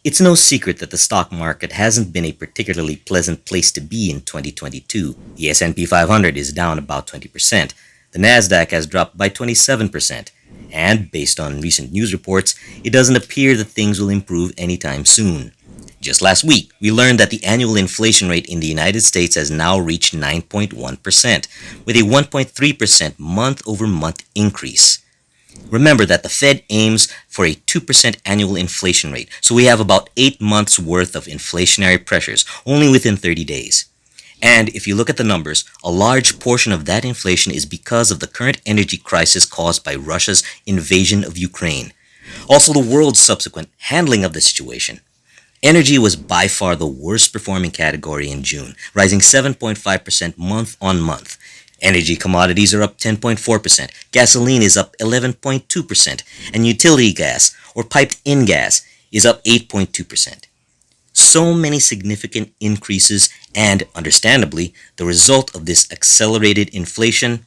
It's no secret that the stock market hasn't been a particularly pleasant place to be in 2022. The S&P 500 is down about 20%. The Nasdaq has dropped by 27%. And, based on recent news reports, it doesn't appear that things will improve anytime soon. Just last week, we learned that the annual inflation rate in the United States has now reached 9.1%, with a 1.3% month-over-month increase. Remember that the Fed aims for a 2% annual inflation rate, so we have about 8 months worth of inflationary pressures only within 30 days. And if you look at the numbers, a large portion of that inflation is because of the current energy crisis caused by Russia's invasion of Ukraine. Also, the world's subsequent handling of the situation. Energy was by far the worst performing category in June, rising 7.5% month on month. Energy commodities are up 10.4%, gasoline is up 11.2%, and utility gas, or piped-in gas, is up 8.2%. So many significant increases, and understandably, the result of this accelerated inflation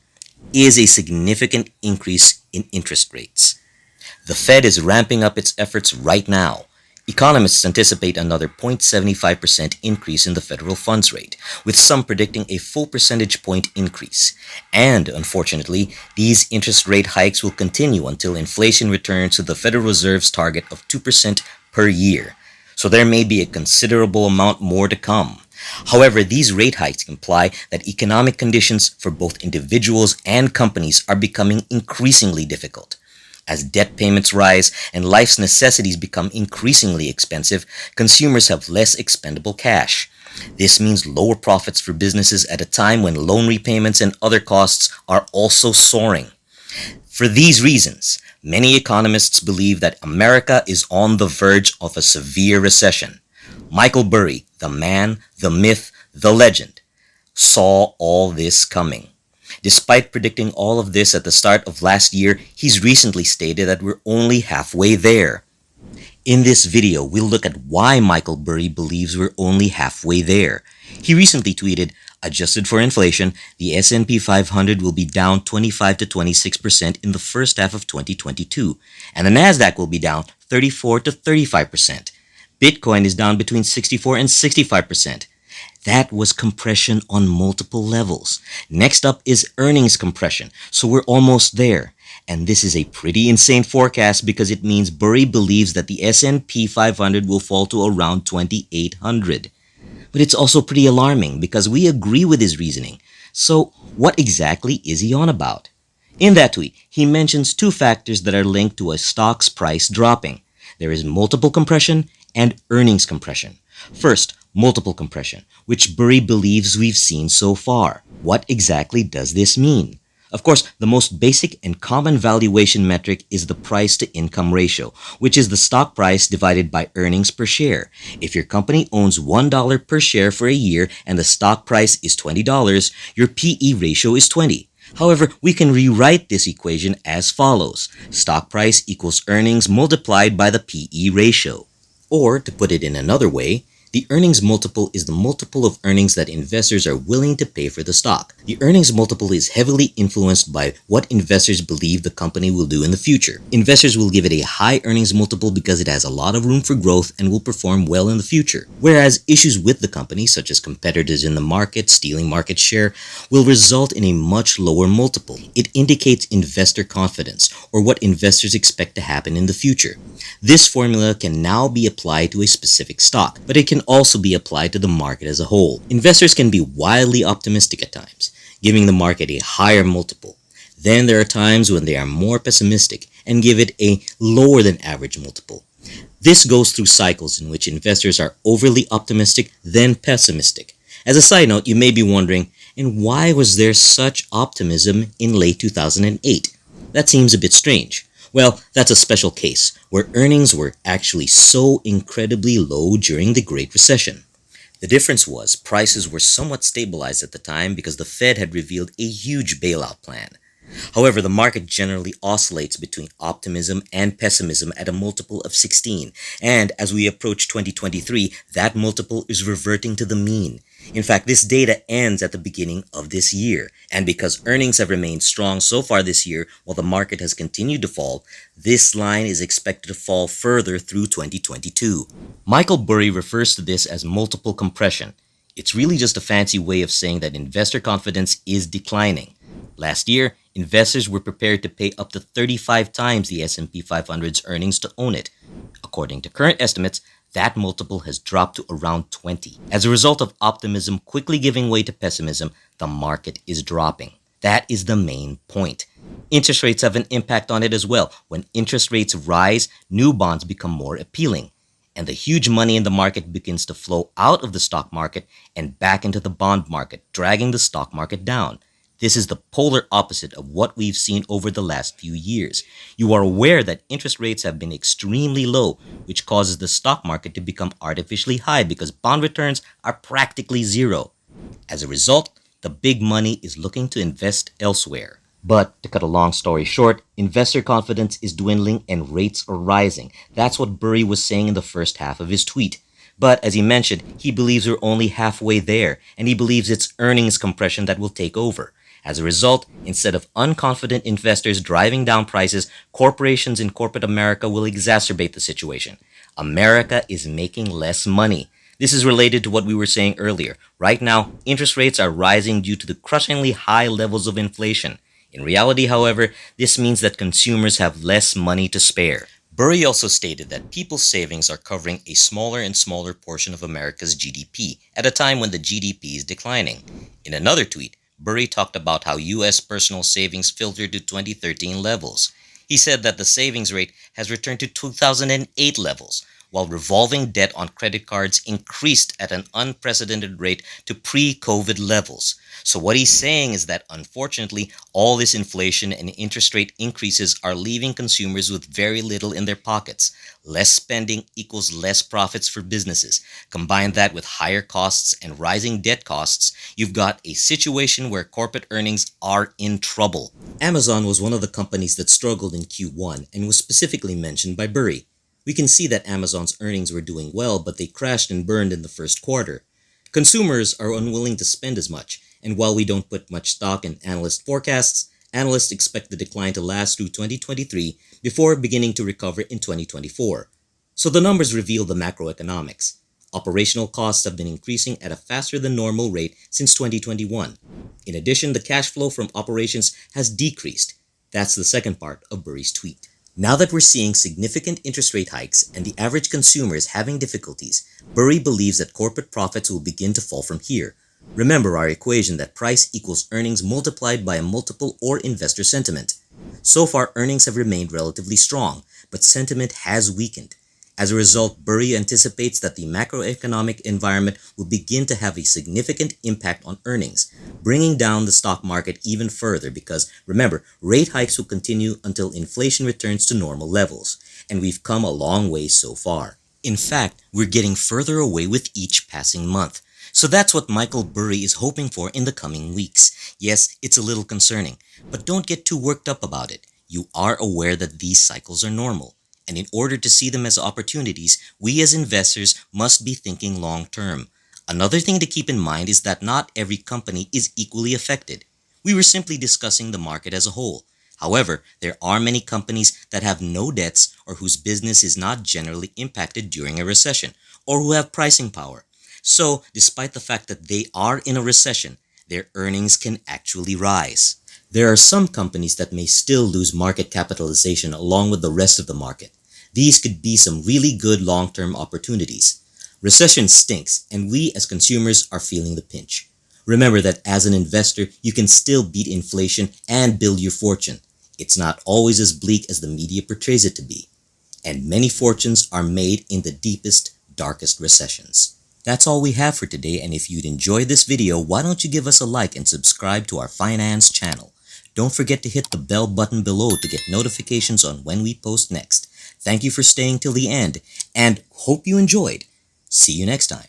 is a significant increase in interest rates. The Fed is ramping up its efforts right now. Economists anticipate another 0.75% increase in the federal funds rate, with some predicting a full percentage point increase. And, unfortunately, these interest rate hikes will continue until inflation returns to the Federal Reserve's target of 2% per year. So there may be a considerable amount more to come. However, these rate hikes imply that economic conditions for both individuals and companies are becoming increasingly difficult. As debt payments rise and life's necessities become increasingly expensive, consumers have less expendable cash. This means lower profits for businesses at a time when loan repayments and other costs are also soaring. For these reasons, many economists believe that America is on the verge of a severe recession. Michael Burry, the man, the myth, the legend, saw all this coming. Despite predicting all of this at the start of last year, he's recently stated that we're only halfway there. In this video, we'll look at why Michael Burry believes we're only halfway there. He recently tweeted, adjusted for inflation, the S&P 500 will be down 25 to 26% in the first half of 2022, and the Nasdaq will be down 34 to 35%. Bitcoin is down between 64 and 65%. That was compression on multiple levels. Next up is earnings compression, so we're almost there. And this is a pretty insane forecast because it means Burry believes that the S&P 500 will fall to around 2,800. But it's also pretty alarming because we agree with his reasoning. So what exactly is he on about? In that tweet, he mentions two factors that are linked to a stock's price dropping. There is multiple compression and earnings compression. First, multiple compression, which Burry believes we've seen so far. What exactly does this mean? Of course, the most basic and common valuation metric is the price-to-income ratio, which is the stock price divided by earnings per share. If your company owns $1 per share for a year and the stock price is $20, your PE ratio is 20. However, we can rewrite this equation as follows. Stock price equals earnings multiplied by the PE ratio. Or, to put it in another way, the earnings multiple is the multiple of earnings that investors are willing to pay for the stock. The earnings multiple is heavily influenced by what investors believe the company will do in the future. Investors will give it a high earnings multiple because it has a lot of room for growth and will perform well in the future. Whereas issues with the company, such as competitors in the market stealing market share, will result in a much lower multiple. It indicates investor confidence, or what investors expect to happen in the future. This formula can now be applied to a specific stock, but it can also be applied to the market as a whole. Investors can be wildly optimistic at times, giving the market a higher multiple. Then there are times when they are more pessimistic and give it a lower than average multiple. This goes through cycles in which investors are overly optimistic, then pessimistic. As a side note, you may be wondering, and why was there such optimism in late 2008? That seems a bit strange. Well, that's a special case, where earnings were actually so incredibly low during the Great Recession. The difference was prices were somewhat stabilized at the time because the Fed had revealed a huge bailout plan. However, the market generally oscillates between optimism and pessimism at a multiple of 16, and as we approach 2023, that multiple is reverting to the mean. In fact, this data ends at the beginning of this year, and because earnings have remained strong so far this year while the market has continued to fall, this line is expected to fall further through 2022. Michael Burry refers to this as multiple compression. It's really just a fancy way of saying that investor confidence is declining. Last year, investors were prepared to pay up to 35 times the S&P 500's earnings to own it. According to current estimates, that multiple has dropped to around 20. As a result of optimism quickly giving way to pessimism, the market is dropping. That is the main point. Interest rates have an impact on it as well. When interest rates rise, new bonds become more appealing, and the huge money in the market begins to flow out of the stock market and back into the bond market, dragging the stock market down. This is the polar opposite of what we've seen over the last few years. You are aware that interest rates have been extremely low, which causes the stock market to become artificially high because bond returns are practically zero. As a result, the big money is looking to invest elsewhere. But to cut a long story short, investor confidence is dwindling and rates are rising. That's what Burry was saying in the first half of his tweet. But as he mentioned, he believes we're only halfway there, and he believes it's earnings compression that will take over. As a result, instead of unconfident investors driving down prices, corporations in corporate America will exacerbate the situation. America is making less money. This is related to what we were saying earlier. Right now, interest rates are rising due to the crushingly high levels of inflation. In reality, however, this means that consumers have less money to spare. Burry also stated that people's savings are covering a smaller and smaller portion of America's GDP at a time when the GDP is declining. In another tweet, Burry talked about how U.S. personal savings filtered to 2013 levels. He said that the savings rate has returned to 2008 levels, while revolving debt on credit cards increased at an unprecedented rate to pre-COVID levels. So what he's saying is that unfortunately, all this inflation and interest rate increases are leaving consumers with very little in their pockets. Less spending equals less profits for businesses. Combine that with higher costs and rising debt costs, you've got a situation where corporate earnings are in trouble. Amazon was one of the companies that struggled in Q1 and was specifically mentioned by Burry. We can see that Amazon's earnings were doing well, but they crashed and burned in the first quarter. Consumers are unwilling to spend as much, and while we don't put much stock in analyst forecasts, analysts expect the decline to last through 2023 before beginning to recover in 2024. So the numbers reveal the macroeconomics. Operational costs have been increasing at a faster than normal rate since 2021. In addition, the cash flow from operations has decreased. That's the second part of Burry's tweet. Now that we're seeing significant interest rate hikes and the average consumer is having difficulties, Burry believes that corporate profits will begin to fall from here. Remember our equation that price equals earnings multiplied by a multiple or investor sentiment. So far, earnings have remained relatively strong, but sentiment has weakened. As a result, Burry anticipates that the macroeconomic environment will begin to have a significant impact on earnings, bringing down the stock market even further because, remember, rate hikes will continue until inflation returns to normal levels, and we've come a long way so far. In fact, we're getting further away with each passing month. So that's what Michael Burry is hoping for in the coming weeks. Yes, it's a little concerning, but don't get too worked up about it. You are aware that these cycles are normal. And in order to see them as opportunities, we as investors must be thinking long term. Another thing to keep in mind is that not every company is equally affected. We were simply discussing the market as a whole. However, there are many companies that have no debts or whose business is not generally impacted during a recession, or who have pricing power. So, despite the fact that they are in a recession, their earnings can actually rise. There are some companies that may still lose market capitalization along with the rest of the market. These could be some really good long-term opportunities. Recession stinks, and we as consumers are feeling the pinch. Remember that as an investor, you can still beat inflation and build your fortune. It's not always as bleak as the media portrays it to be. And many fortunes are made in the deepest, darkest recessions. That's all we have for today, and if you'd enjoyed this video, why don't you give us a like and subscribe to our finance channel. Don't forget to hit the bell button below to get notifications on when we post next. Thank you for staying till the end, and hope you enjoyed. See you next time.